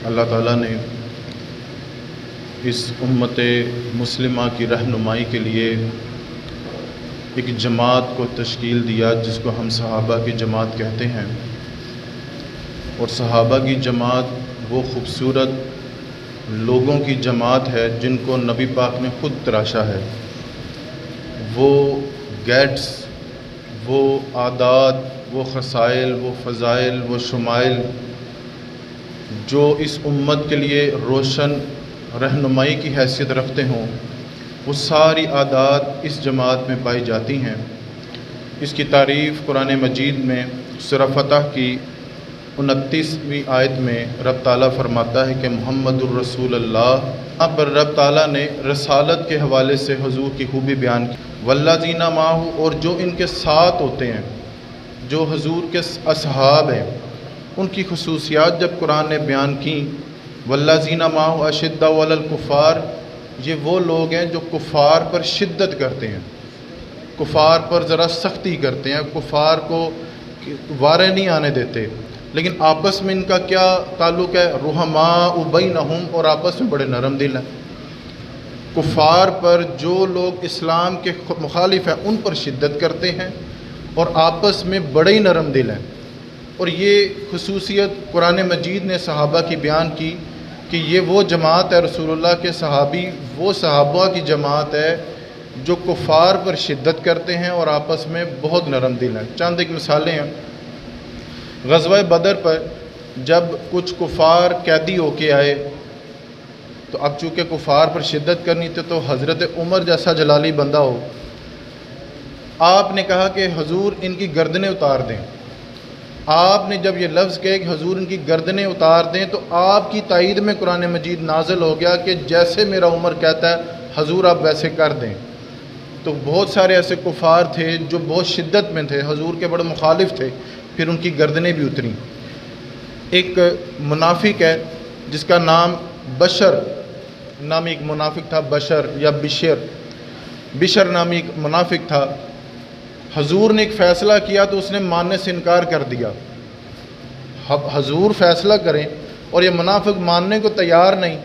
اللہ تعالیٰ نے اس امت مسلمہ کی رہنمائی کے لیے ایک جماعت کو تشکیل دیا جس کو ہم صحابہ کی جماعت کہتے ہیں۔ اور صحابہ کی جماعت وہ خوبصورت لوگوں کی جماعت ہے جن کو نبی پاک نے خود تراشا ہے۔ وہ گیٹس، وہ عادات، وہ خصائل، وہ فضائل، وہ شمائل جو اس امت کے لیے روشن رہنمائی کی حیثیت رکھتے ہوں، وہ ساری عادات اس جماعت میں پائی جاتی ہیں۔ اس کی تعریف قرآن مجید میں سورہ فتح کی 29ویں آیت میں رب تعالیٰ فرماتا ہے کہ محمد الرسول اللہ۔ یہاں پر رب تعالیٰ نے رسالت کے حوالے سے حضور کی خوبی بیان کی، والذین معہ، اور جو ان کے ساتھ ہوتے ہیں، جو حضور کے اصحاب ہیں، ان کی خصوصیات جب قرآن نے بیان کی۔ والذین معہ اشداء علی الکفار، یہ وہ لوگ ہیں جو کفار پر شدت کرتے ہیں، کفار پر ذرا سختی کرتے ہیں، کفار کو وارے نہیں آنے دیتے، لیکن آپس میں ان کا کیا تعلق ہے؟ رحماء بینہم، اور آپس میں بڑے نرم دل ہیں۔ کفار پر جو لوگ اسلام کے مخالف ہیں ان پر شدت کرتے ہیں اور آپس میں بڑے ہی نرم دل ہیں۔ اور یہ خصوصیت قرآن مجید نے صحابہ کی بیان کی کہ یہ وہ جماعت ہے، رسول اللہ کے صحابی وہ صحابہ کی جماعت ہے جو کفار پر شدت کرتے ہیں اور آپس میں بہت نرم دل ہیں۔ چند ایک مثالیں ہیں۔ غزوہ بدر پر جب کچھ کفار قیدی ہو کے آئے تو اب چونکہ کفار پر شدت کرنی تھی تو حضرت عمر جیسا جلالی بندہ ہو، آپ نے کہا کہ حضور ان کی گردنیں اتار دیں۔ آپ نے جب یہ لفظ کہے کہ حضور ان کی گردنیں اتار دیں تو آپ کی تائید میں قرآن مجید نازل ہو گیا کہ جیسے میرا عمر کہتا ہے حضور آپ ویسے کر دیں۔ تو بہت سارے ایسے کفار تھے جو بہت شدت میں تھے، حضور کے بڑے مخالف تھے، پھر ان کی گردنیں بھی اتریں۔ ایک منافق ہے جس کا نام بشر نامی ایک منافق تھا، بشر یا بشر نامی ایک منافق تھا۔ حضور نے ایک فیصلہ کیا تو اس نے ماننے سے انکار کر دیا۔ حضور فیصلہ کریں اور یہ منافق ماننے کو تیار نہیں،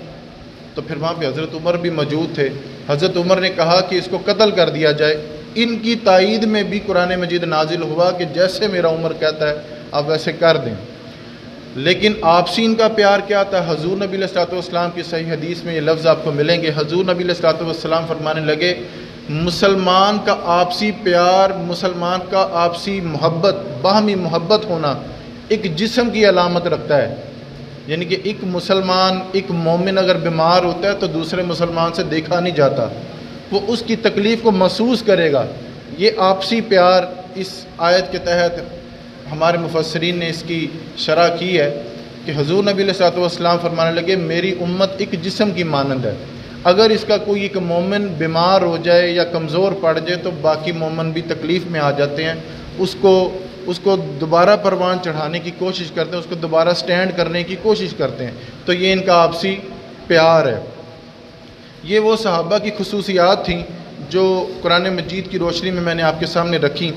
تو پھر وہاں پہ حضرت عمر بھی موجود تھے۔ حضرت عمر نے کہا کہ اس کو قتل کر دیا جائے۔ ان کی تائید میں بھی قرآن مجید نازل ہوا کہ جیسے میرا عمر کہتا ہے آپ ویسے کر دیں۔ لیکن آپسی ان کا پیار کیا تھا؟ حضور نبی علیہ الصلوۃ والسلام کی صحیح حدیث میں یہ لفظ آپ کو ملیں گے۔ حضور نبی علیہ الصلوۃ والسلام فرمانے لگے مسلمان کا آپسی پیار، مسلمان کا آپسی محبت، باہمی محبت ہونا ایک جسم کی علامت رکھتا ہے۔ یعنی کہ ایک مسلمان، ایک مومن اگر بیمار ہوتا ہے تو دوسرے مسلمان سے دیکھا نہیں جاتا، وہ اس کی تکلیف کو محسوس کرے گا۔ یہ آپسی پیار اس آیت کے تحت ہمارے مفسرین نے اس کی شرح کی ہے کہ حضور نبی علیہ الصلوۃ والسلام فرمانے لگے میری امت ایک جسم کی مانند ہے، اگر اس کا کوئی ایک مومن بیمار ہو جائے یا کمزور پڑ جائے تو باقی مومن بھی تکلیف میں آ جاتے ہیں، اس کو دوبارہ پروان چڑھانے کی کوشش کرتے ہیں، اس کو دوبارہ سٹینڈ کرنے کی کوشش کرتے ہیں۔ تو یہ ان کا آپسی پیار ہے۔ یہ وہ صحابہ کی خصوصیات تھیں جو قرآن مجید کی روشنی میں نے آپ کے سامنے رکھی۔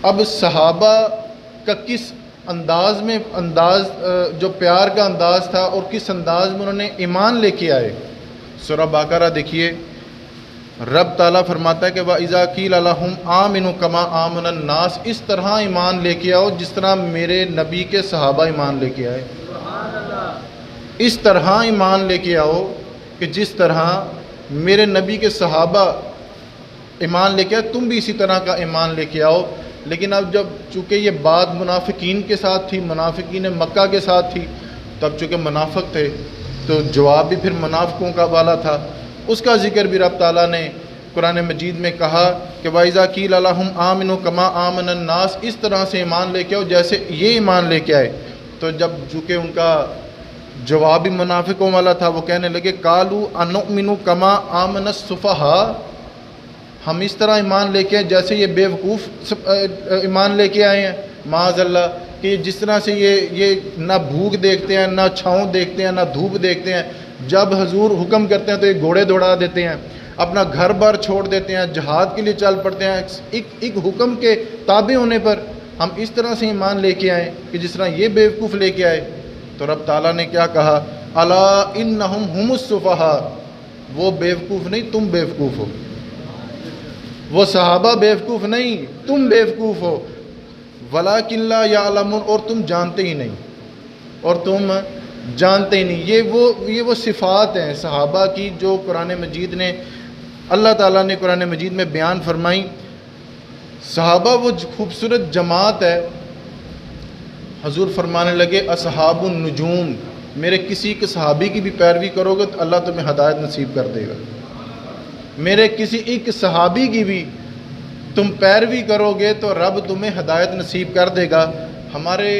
اب صحابہ کا کس انداز جو پیار کا انداز تھا اور کس انداز میں انہوں نے ایمان لے کے آئے۔ سورہ بقرہ دیکھیے، رب تعالیٰ فرماتا ہے کہ وَإِذَا قِيلَ لَهُمْ آمِنُوا كَمَا آمَنَ النَّاسِ، اس طرح ایمان لے کے آؤ جس طرح میرے نبی کے صحابہ ایمان لے کے آئے۔ اس طرح ایمان لے کے آؤ کہ جس طرح میرے نبی کے صحابہ ایمان لے کے آئے تم بھی اسی طرح کا ایمان لے کے آؤ۔ لیکن اب جب چونکہ یہ بات منافقین کے ساتھ تھی، منافقین مکہ کے ساتھ تھی، تب چونکہ منافق تھے تو جواب بھی پھر منافقوں کا والا تھا۔ اس کا ذکر بھی رب تعالیٰ نے قرآن مجید میں کہا کہ وَإِذَا قِيلَ لَهُمْ آمِنُوا كَمَا آمَنَ النَّاسِ، اس طرح سے ایمان لے کے آؤ جیسے یہ ایمان لے کے آئے۔ تو جب چونکہ ان کا جواب بھی منافقوں والا تھا، وہ کہنے لگے قَالُوا أَنُؤْمِنُ كَمَا آمَنَ السُّفَهَاءُ، ہم اس طرح ایمان لے کے آئے جیسے یہ بیوقوف ایمان لے کے آئے ہیں، معاذ اللہ، کہ جس طرح سے یہ نہ بھوک دیکھتے ہیں، نہ چھاؤں دیکھتے ہیں، نہ دھوپ دیکھتے ہیں، جب حضور حکم کرتے ہیں تو یہ گھوڑے دوڑا دیتے ہیں، اپنا گھر بار چھوڑ دیتے ہیں، جہاد کے لیے چل پڑتے ہیں، ایک حکم کے تابع ہونے پر ہم اس طرح سے ایمان لے کے آئیں کہ جس طرح یہ بیوقوف لے کے آئے۔ تو رب تعالیٰ نے کیا کہا؟ الا انہم ہم السفہاء، وہ بیوقوف نہیں، تم بیوقوف ہو، وہ صحابہ بیوقوف نہیں، تم بیوقوف ہو، ولکن لا یعلمون، اور تم جانتے ہی نہیں، اور تم جانتے ہی نہیں۔ یہ وہ صفات ہیں صحابہ کی جو قرآن مجید نے، اللہ تعالیٰ نے قرآن مجید میں بیان فرمائی۔ صحابہ وہ خوبصورت جماعت ہے، حضور فرمانے لگے اصحاب النجوم، میرے کسی کے صحابی کی بھی پیروی کرو گے تو اللہ تمہیں ہدایت نصیب کر دے گا، میرے کسی ایک صحابی کی بھی تم پیروی کرو گے تو رب تمہیں ہدایت نصیب کر دے گا۔ ہمارے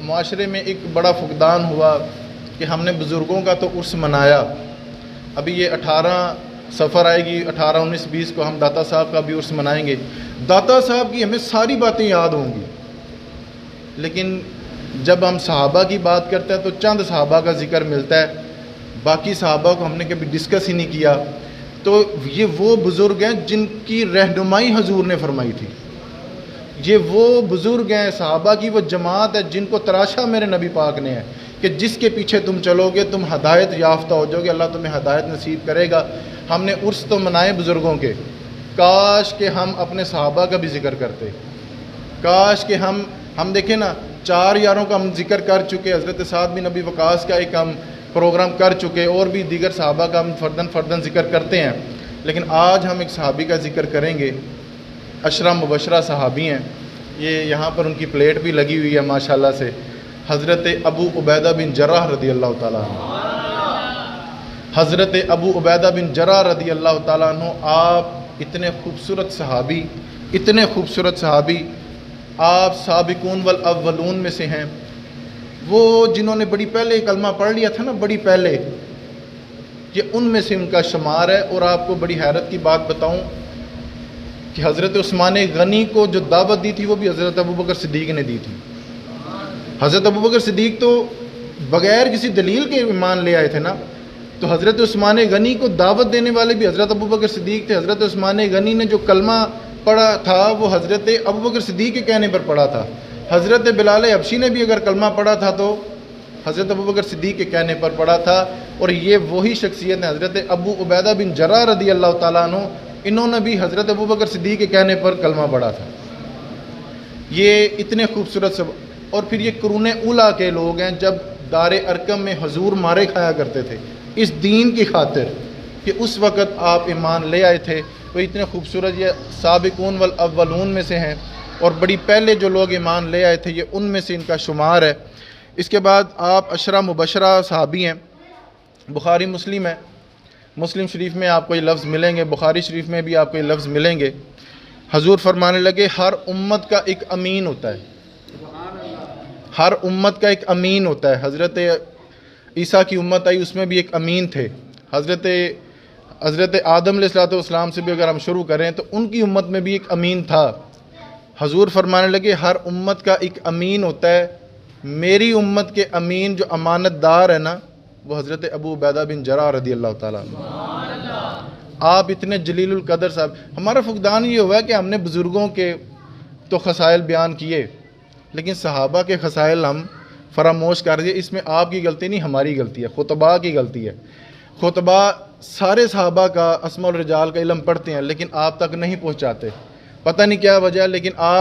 معاشرے میں ایک بڑا فقدان ہوا کہ ہم نے بزرگوں کا تو عرس منایا، ابھی یہ 18 سفر آئے گی، 18 19 20 کو ہم داتا صاحب کا بھی عرس منائیں گے۔ داتا صاحب کی ہمیں ساری باتیں یاد ہوں گی، لیکن جب ہم صحابہ کی بات کرتے ہیں تو چند صحابہ کا ذکر ملتا ہے، باقی صحابہ کو ہم نے کبھی ڈسکس ہی نہیں کیا۔ تو یہ وہ بزرگ ہیں جن کی رہنمائی حضور نے فرمائی تھی، یہ وہ بزرگ ہیں، صحابہ کی وہ جماعت ہے جن کو تراشا میرے نبی پاک نے ہے کہ جس کے پیچھے تم چلو گے تم ہدایت یافتہ ہو جاؤ گے، اللہ تمہیں ہدایت نصیب کرے گا۔ ہم نے عرس تو منائے بزرگوں کے، کاش کہ ہم اپنے صحابہ کا بھی ذکر کرتے، کاش کہ ہم دیکھیں نا، 4 یاروں کا ہم ذکر کر چکے، حضرت سعد بن ابی وقاص کا ایک ہم پروگرام کر چکے، اور بھی دیگر صحابہ کا ہم فرداً ذکر کرتے ہیں، لیکن آج ہم ایک صحابی کا ذکر کریں گے، 10 مبشرہ صحابی ہیں، یہ یہاں پر ان کی پلیٹ بھی لگی ہوئی ہے ماشاءاللہ سے، حضرت ابو عبیدہ بن جراح رضی اللہ تعالیٰ عنہ، حضرت ابو عبیدہ بن جراح رضی اللہ تعالیٰ عنہ، آپ اتنے خوبصورت صحابی، آپ سابقون والاولون میں سے ہیں، وہ جنہوں نے بڑی پہلے کلمہ پڑھ لیا تھا نا، بڑی پہلے، یہ ان میں سے ان کا شمار ہے۔ اور آپ کو بڑی حیرت کی بات بتاؤں کہ حضرت عثمان غنی کو جو دعوت دی تھی وہ بھی حضرت ابوبکر صدیق نے دی تھی۔ حضرت ابوبکر صدیق تو بغیر کسی دلیل کے ایمان لے آئے تھے نا، تو حضرت عثمان غنی کو دعوت دینے والے بھی حضرت ابوبکر صدیق تھے۔ حضرت عثمان غنی نے جو کلمہ پڑھا تھا وہ حضرت ابوبکر صدیق کے کہنے پر پڑھا تھا۔ حضرت بلال حبشی نے بھی اگر کلمہ پڑھا تھا تو حضرت ابوبکر صدیق کے کہنے پر پڑھا تھا، اور یہ وہی شخصیت ہیں حضرت ابو عبیدہ بن جراح رضی اللہ تعالیٰ عنہ، انہوں نے بھی حضرت ابوبکر صدیق کے کہنے پر کلمہ پڑھا تھا۔ یہ اتنے خوبصورت سب، اور پھر یہ قرون اولیٰ کے لوگ ہیں، جب دار ارقم میں حضور مارے کھایا کرتے تھے اس دین کی خاطر کہ اس وقت آپ ایمان لے آئے تھے، وہ اتنے خوبصورت یہ سابقون والاولون میں سے ہیں، اور بڑی پہلے جو لوگ ایمان لے آئے تھے یہ ان میں سے ان کا شمار ہے۔ اس کے بعد آپ 10 مبشرہ صحابی ہیں، بخاری مسلم ہے، مسلم شریف میں آپ کو یہ لفظ ملیں گے، بخاری شریف میں بھی آپ کو یہ لفظ ملیں گے۔ حضور فرمانے لگے ہر امت کا ایک امین ہوتا ہے، ہر امت کا ایک امین ہوتا ہے۔ حضرت عیسیٰ کی امت آئی، اس میں بھی ایک امین تھے۔ حضرت آدم علیہ السلام سے بھی اگر ہم شروع کریں تو ان کی امت میں بھی ایک امین تھا۔ حضور فرمانے لگے ہر امت کا ایک امین ہوتا ہے، میری امت کے امین جو امانت دار ہے نا وہ حضرت ابو عبیدہ بن جراح رضی اللہ تعالیٰ عنہ۔ آپ اتنے جلیل القدر صاحب، ہمارا فقدان یہ ہوا ہے کہ ہم نے بزرگوں کے تو خصائل بیان کیے لیکن صحابہ کے خصائل ہم فراموش کر دیے۔ اس میں آپ کی غلطی نہیں، ہماری غلطی ہے، خطباء کی غلطی ہے۔ خطباء سارے صحابہ کا اسماء الرجال کا علم پڑھتے ہیں لیکن آپ تک نہیں پہنچاتے، پتہ نہیں کیا وجہ ہے، لیکن آپ